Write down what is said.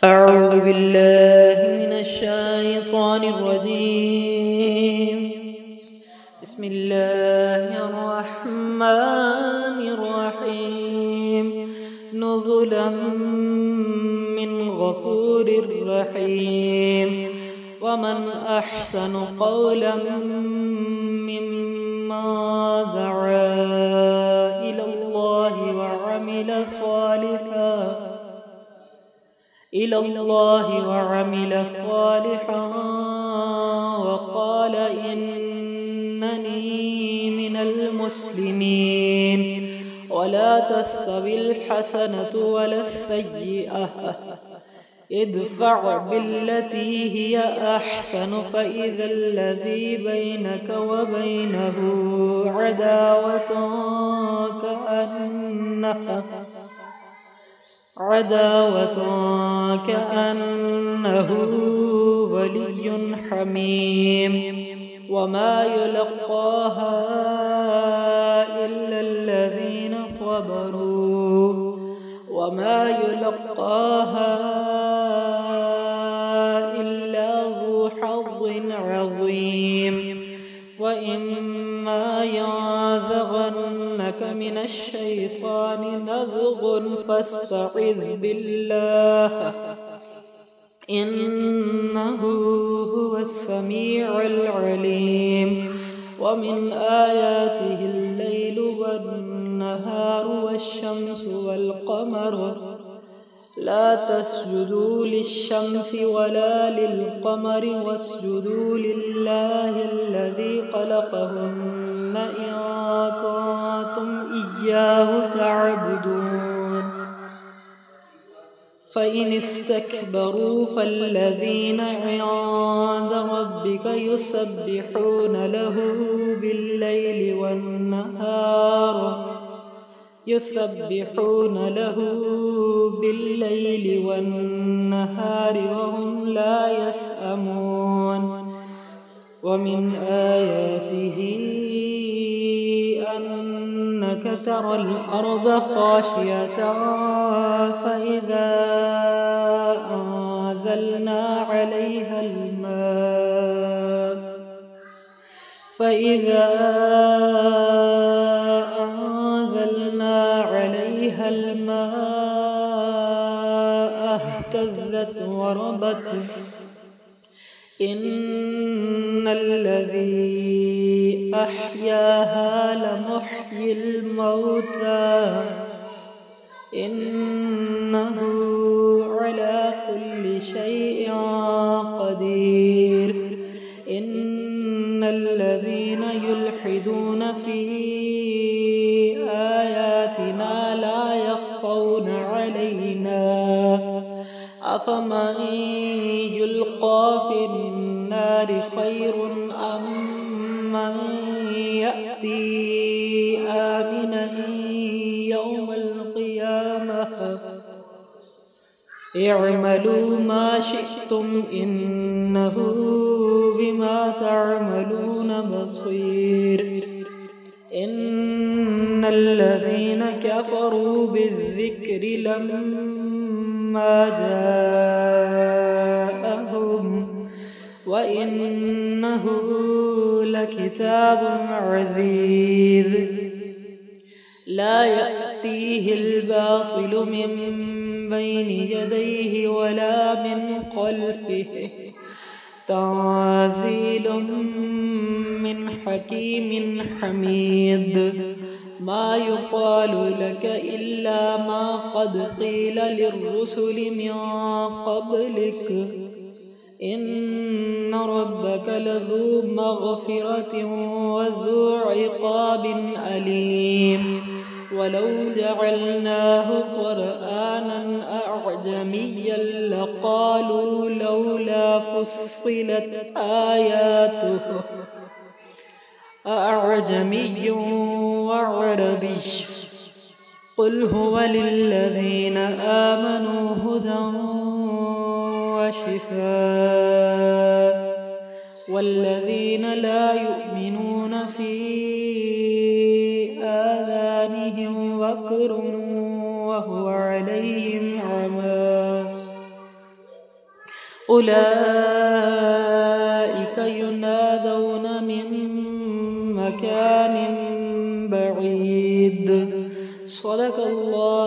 أعوذ بالله من الشيطان الرجيم. بسم الله الرحمن الرحيم. نزلا من غفور رحيم. ومن أحسن قولا ممن دعا إلى الله وعمل صالحا وقال إنني من المسلمين. ولا تستوي الحسنة ولا السيئة، ادفع بالتي هي أحسن فإذا الذي بينك وبينه عداوة كأنه ولي حميم. وما يلقاها إلا الذين صبروا وما يلقاها إلا ذو حظ عظيم. وإما ينزغنك من الشيطان نزغ فاستعذ بالله إنه هو السميع العليم. ومن آياته الليل والنهار والشمس والقمر. لا تسجدوا للشمس ولا للقمر واسجدوا لله الذي خلقهن إن كنتم إياه تعبدون. فإن استكبروا فالذين عند ربك يسبحون له بالليل والنهار وهم لا يسأمون. ومن آياته أنك ترى الأرض خاشعة فإذا أنزلنا عليها الماء اهتزت وربت. إن الذي أحياها لمحيي الموتى إنه على كل شيء قدير. إن الذين يلحدون في آياتنا لا يخفون علينا أفمن يلقى في النار خير أم من يأتي آمنا يوم القيامة. اعملوا ما شئتم إنه بما تعملون بصير. إن الذين كفروا بالذكر لما جاءهم وإنه لكتاب عزيز لا يأتيه الباطل من بين يديه ولا من خلفه تنزيل من حكيم حميد. ما يقال لك إلا ما قد قيل للرسل من قبلك. إن ربك لذو مغفرة وذو عقاب أليم. ولو جعلناه قرآنا أعجميا لقالوا لولا فصلت آياته أعجمي وعربي قل هو للذين آمنوا هدى وشفاء والذين لا يؤمنون في آذانهم وقر وهو عليهم عمى أولئك ينادون من مكان بعيد. صدق الله